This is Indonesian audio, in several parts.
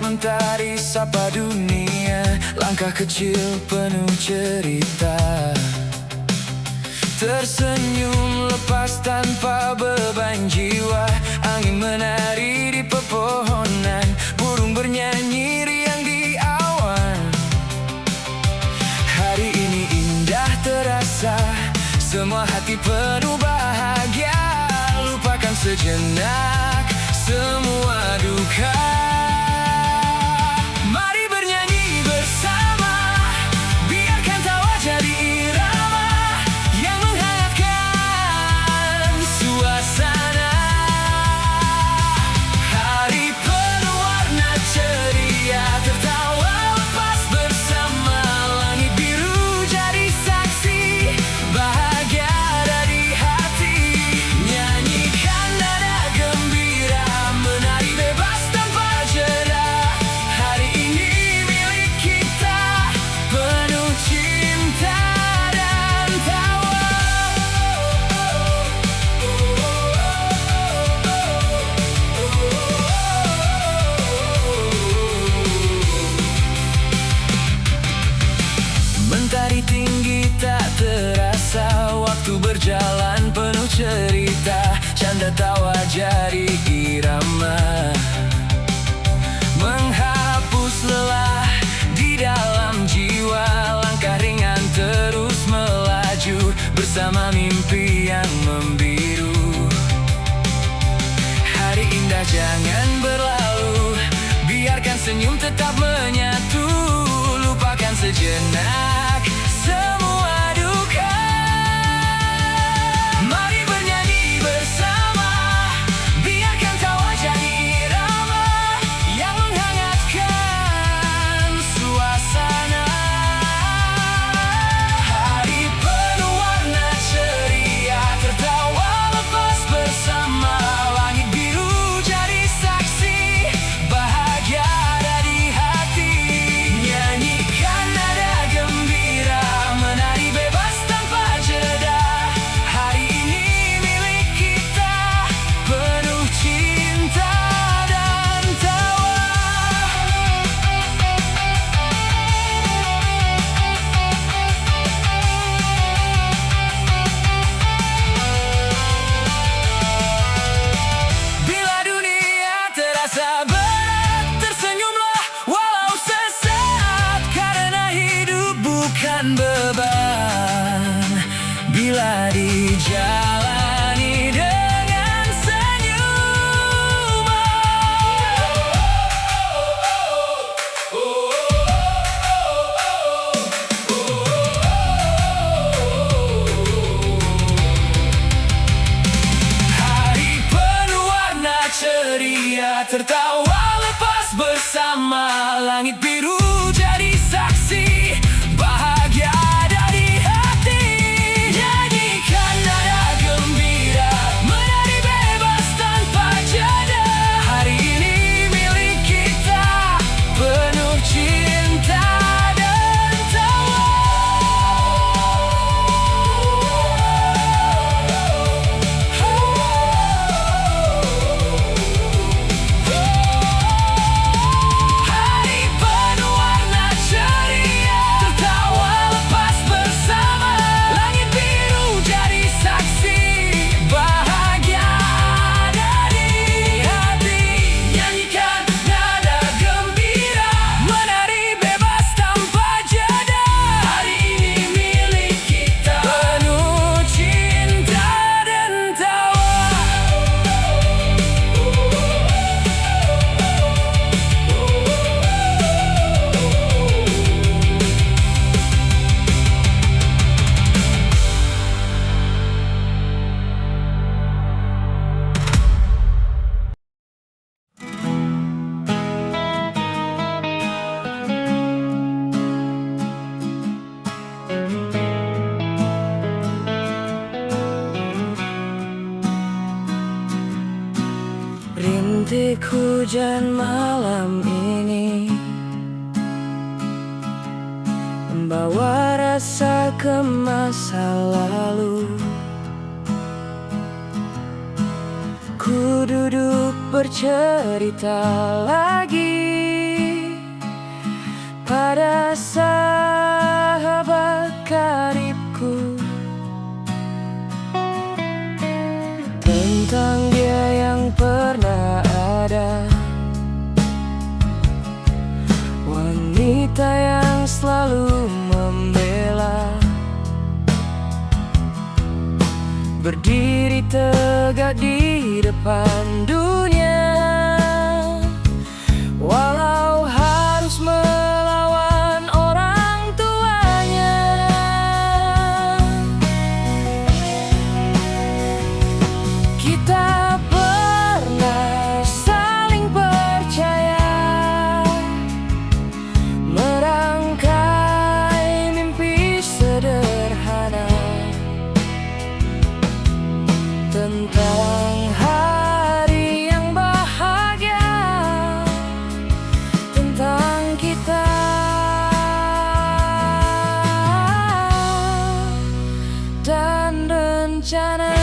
mentari sapa dunia, langkah kecil penuh cerita. Tersenyum lepas tanpa beban jiwa, angin menari di pepohonan, burung bernyanyi riang di awan. Hari ini indah terasa, semua hati penuh bahagia. Lupakan sejenak semua duka. Mari bernyanyi bersama, biarkan tawa jadi irama yang menghangatkan suasana. Hari penuh warna ceria, tertawa lepas bersama, langit biru jadi saksi, bahagia ada di hati. Nyanyikan nada gembira, menari bebas tanpa jeda. Hari ini milik kita, penuh cinta dan tawa. Mentari tinggi tak terasa, waktu berjalan penuh cerita, canda tawa jadi irama, menghapus lelah di dalam jiwa. Langkah ringan terus melaju, bersama mimpi yang membiru. Hari indah jangan berlalu, biarkan senyum tetap menyatu. Lupakan sejenak semua duka. Mari bernyanyi bersama, biarkan tawa jadi irama yang menghangatkan suasana. Hari penuh warna ceria, tertawa lepas bersama, langit biru jadi saksi, bahagia ada di hati. Nyanyikan nada gembira, menari bebas tanpa jeda. Hari ini milik kita, penuh cinta dan tawa. Bila dunia terasa berat, tersenyumlah walau sesaat, karena hidup bukan beban bila dijalani dengan senyuman. Hari penuh warna ceria, tertawa lepas bersama, langit biru jadi saksi, bahagia ada di hati. Nyanyikan nada gembira, menari bebas tanpa jeda. Hari ini milik kita, penuh cinta dan tawa. Hari penuh warna ceria, tertawa lepas bersama, langit biru jadi saksi, bahagia ada di hati. Nyanyikan nada gembira, menari bebas tanpa jeda. Hari ini milik kita, penuh cinta dan tawa. Rintik hujan malam ini, membawa rasa ke masa lalu. Ku duduk bercerita lagi sahabat karibku, tentang dia yang pernah ada, wanita yang selalu membela, berdiri tegak di depan dunia, walau harus melawan orang tuanya. Kita pernah saling percaya, merangkai mimpi sederhana tentang hari yang bahagia, tentang kita dan rencana.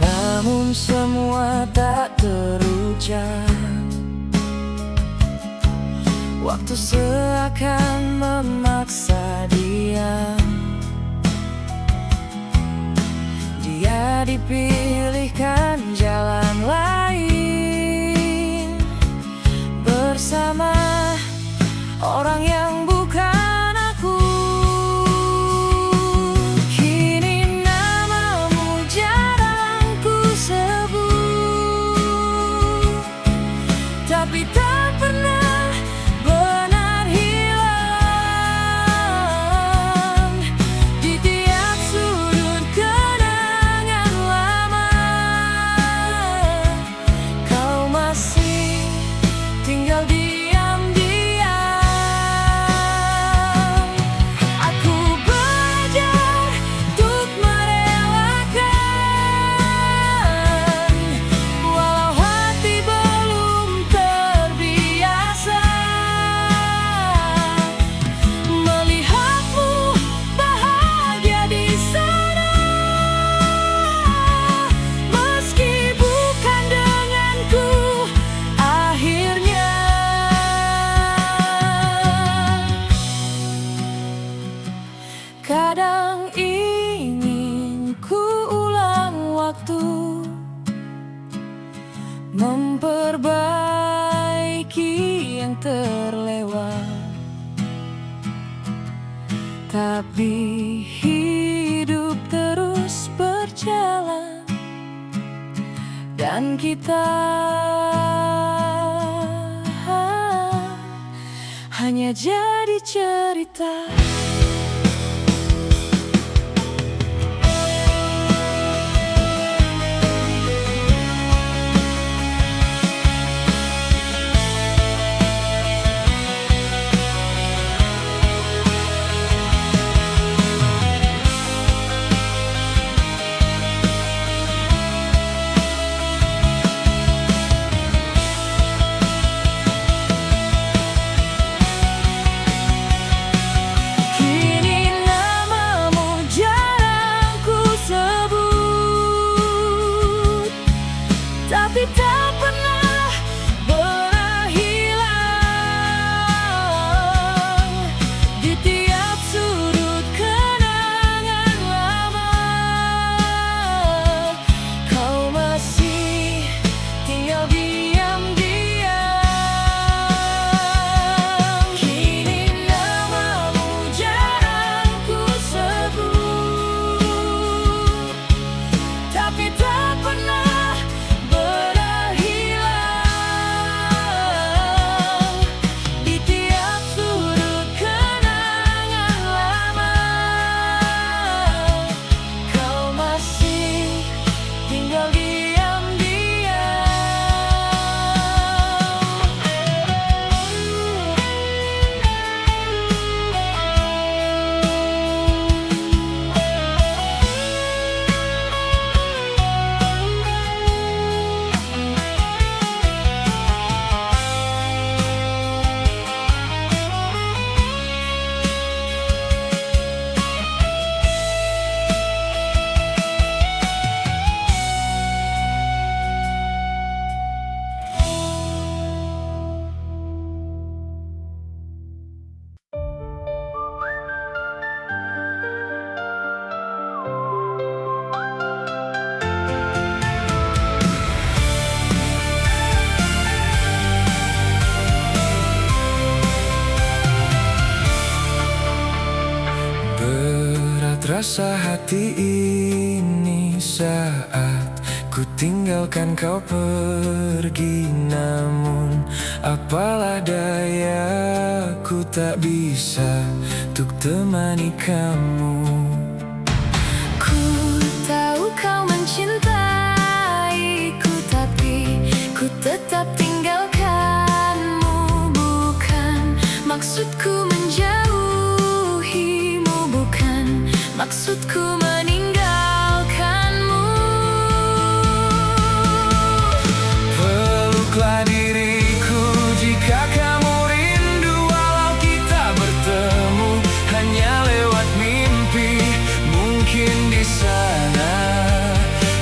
Namun semua tak terucap, waktu seakan memaksa diam. Dia dipilihkan jalan lain bersama orang yang bukan aku. Kini namamu jarang ku sebut, tapi tak pernah benar hilang di tiap sudut kenangan lama. Kau masih tinggal diam-diam. Aku belajar untuk merelakan, walau hati belum terbiasa melihatmu bahagia di sana, meski bukan denganku akhirnya. Kadang ingin ku ulang waktu, memperbaiki yang terlewat, tapi hidup terus berjalan dan kita hanya jadi cerita. rasa hati ini saat ku tinggalkan kau pergi. Namun apalah daya, ku tak bisa untuk temani kamu. Ku tahu kau mencintaiku, tapi ku tetap tinggalkanmu. Bukan maksudku menjauhimu, bukan maksudku meninggalkanmu. Peluklah diriku jika kamu rindu, walau kita bertemu hanya lewat mimpi. Mungkin di sana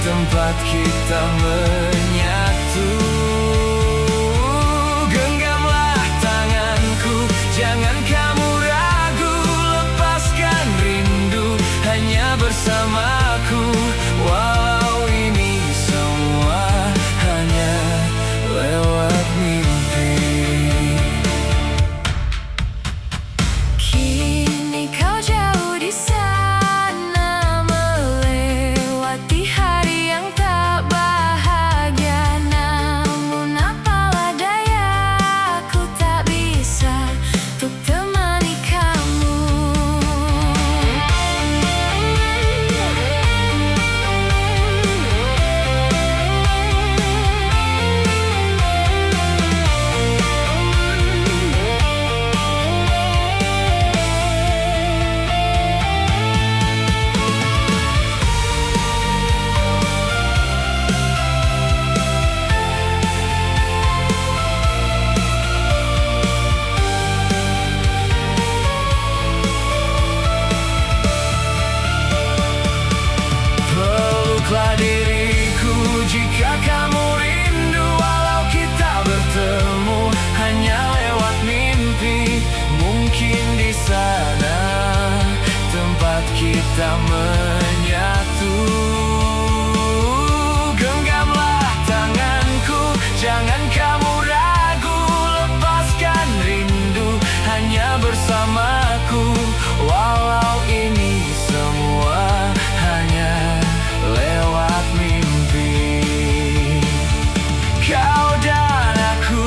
tempat kita menyatu. Genggamlah tanganku, jangan kamu ragu, lepaskan rindu hanya bersamaku. Walau ini semua hanya lewat mimpi. Kini kau jauh di sana, melewati hari yang tak bahagia. Namun apalah daya, ku tak bisa untuk temani kamu. Peluklah diriku jika kamu rindu, walau kita bertemu hanya lewat mimpi. Mungkin di sana tempat kita menyatu. Genggamlah tanganku, jangan kamu ragu, lepaskan rindu hanya bersamaku. Walau ini semua hanya lewat mimpi. Kau dan aku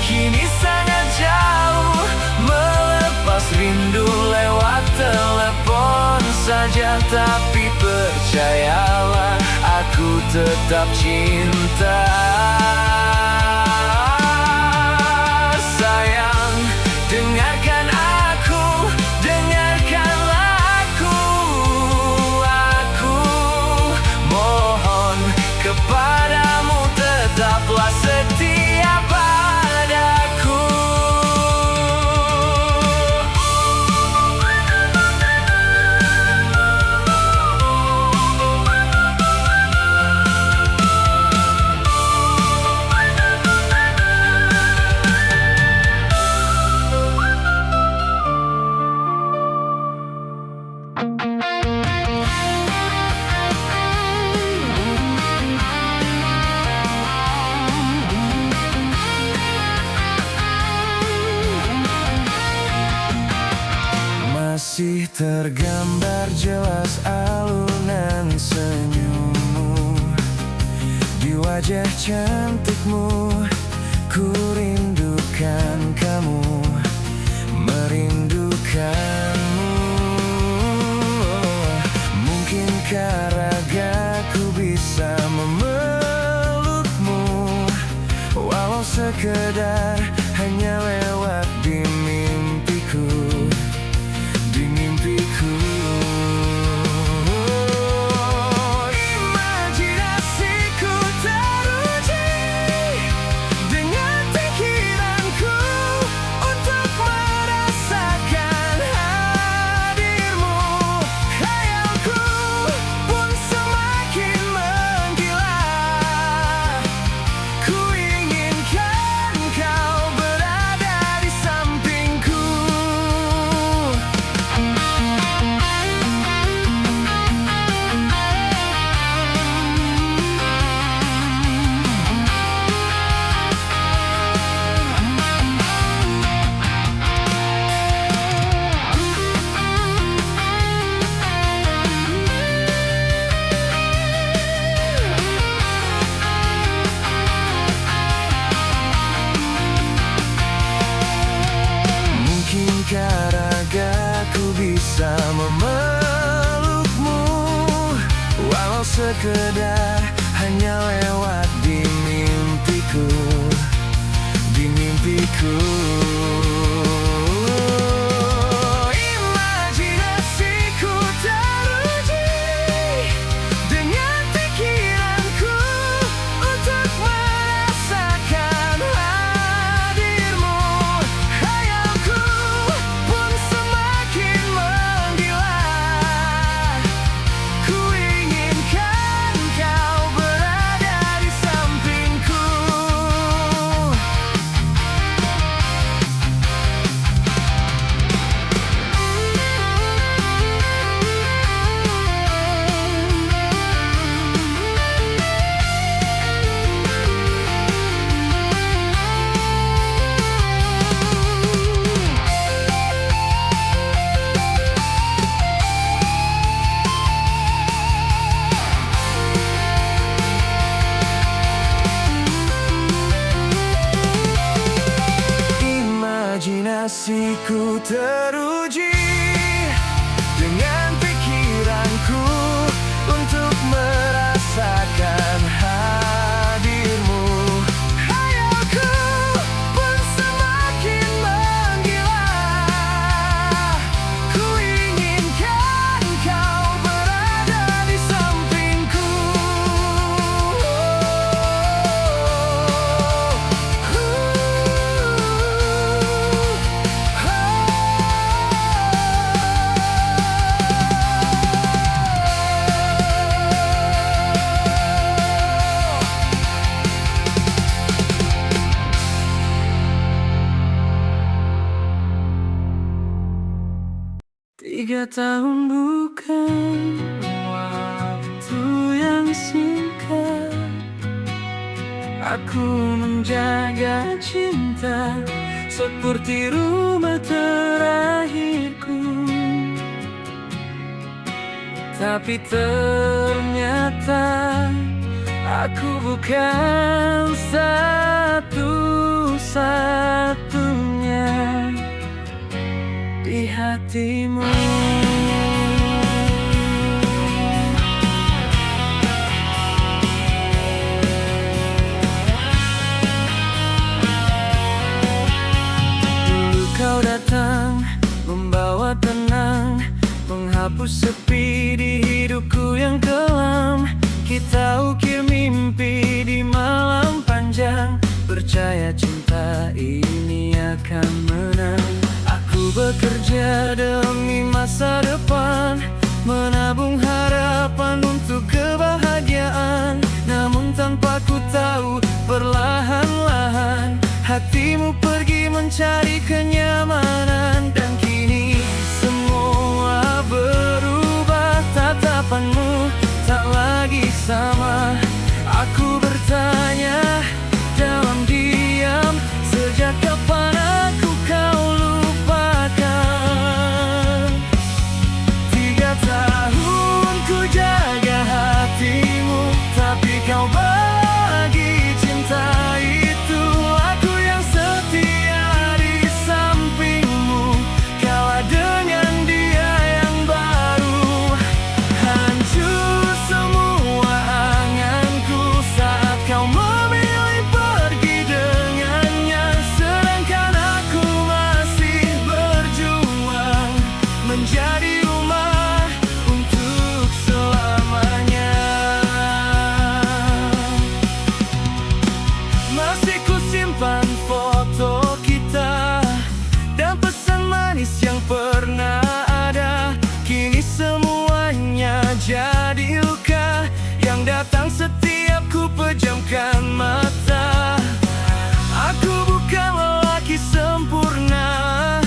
kini sangat jauh, melepas rindu lewat telepon saja. Tapi percayalah, aku tetap cinta. Sayang, dengarkan aku, dengarkanlah aku. Aku mohon kepadamu, tetaplah setia padaku. Masih tergambar jelas alunan senyummu di wajah cantikmu. Ku rindukan kamu, merindukanmu. Mungkinkah ragaku bisa memelukmu, walau sekedar hanya lewat di mimpiku. Di mimpiku, imajinasiku teruji dengan pikiranku untuk Mungkinkah ragaku bisa memelukmu, walau sekedar hanya lewat di mimpiku, di mimpiku. Imajinasiku teruji dengan pikiranku untuk merasakan hadirmu. Hayalku pun semakin menggila, ku inginkan kau berada di sampingku. Imajinasiku teruji dengan pikiranku untuk merasakan hadirmu. Hayalku pun semakin menggila, ku inginkan kau berada di sampingku. Tiga tahun bukan waktu yang singkat. Aku menjaga cinta seperti rumah terakhirku. Tapi ternyata aku bukan satu-satunya di hatimu. Dulu kau datang membawa tenang, menghapus sepi di hidupku yang kelam. Kita ukir mimpi di malam panjang, percaya cinta ini akan menang. Aku bekerja demi masa depan, menabung harapan untuk kebahagiaan. Namun tanpa ku tahu, perlahan-lahan hatimu pergi mencari kenyamanan. Dan kini semua berubah, tatapanmu tak lagi sama. Aku bertanya dalam diam, sejak kapan aku kau lupakan? 3 tahun ku jaga hatimu, tapi kau bagi cinta itu. Aku yang setia di sampingmu, kalah dengan dia yang baru. Hancur semua anganku saat kau memilih pergi dengannya, sedangkan aku masih berjuang menjadi rumah untuk selamanya. Masih ku simpan foto kita dan pesan manis yang pernah ada. Kini semuanya jadi luka yang datang setiap ku pejamkan mata. Aku bukan lelaki sempurna,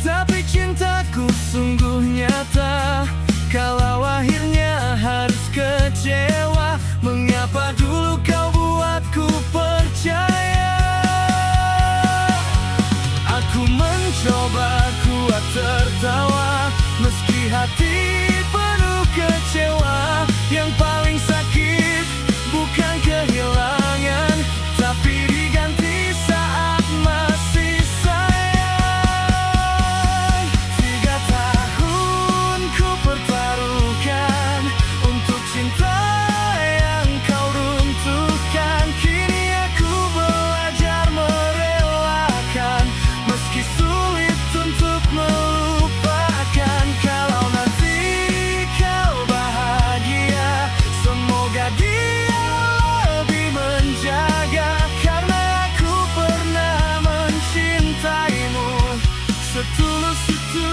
tapi cintaku sungguh nyata. Kalau akhirnya harus kecewa, mengapa dulu kau buatku percaya? Aku mencoba kuat tertawa, meski hati penuh kecewa. Yang paling sakit bukan kehilangan, tapi diganti saat masih sayang. setulus itu,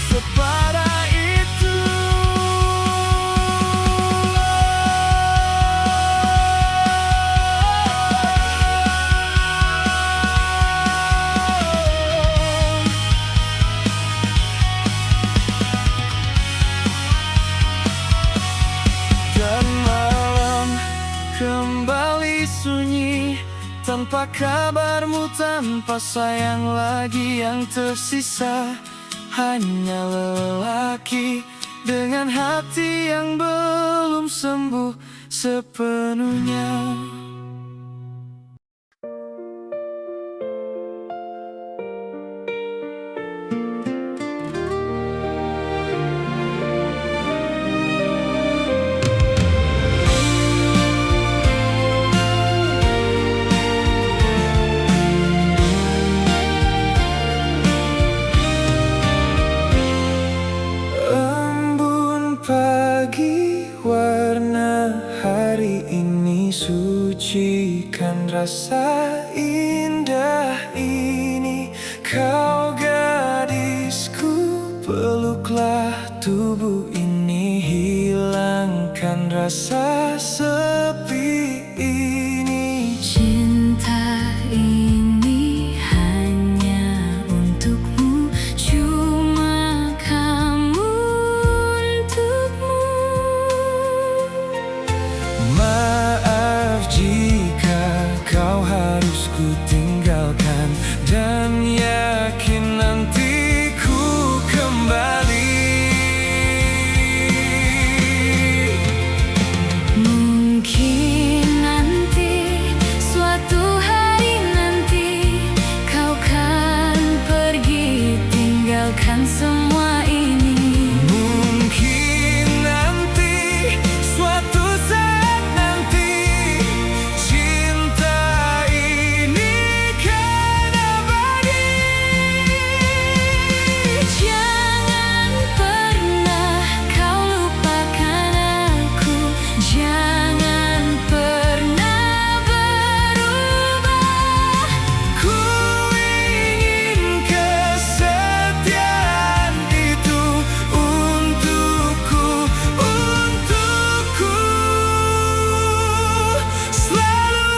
sepada itu. Dan malam kembali sunyi, tanpa kabarmu, tanpa sayang lagi yang tersisa. Hanya lelaki dengan hati yang belum sembuh sepenuhnya. Embun pagi, warna hari ini sucikan rasa indah ini. Kau gadisku, peluklah tubuh ini, hilangkan rasa sepi ini. Cinta ini hanya untukmu, cuma kamu untukmu. Maaf jika kau harus ku tinggalkan, dan yakin nanti ku kembali. Mungkin nanti, suatu hari nanti, kau kan pergi tinggalkan semua ini. Mungkin nanti, suatu saat nanti, cinta ini kan abadi. Jangan pernah kau lupakan aku, jangan pernah berubah. Ku ingin kesetiaan itu untukku, untukku selalu.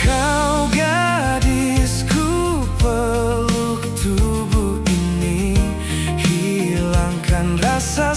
Kau gadisku, peluk tubuh ini, hilangkan rasa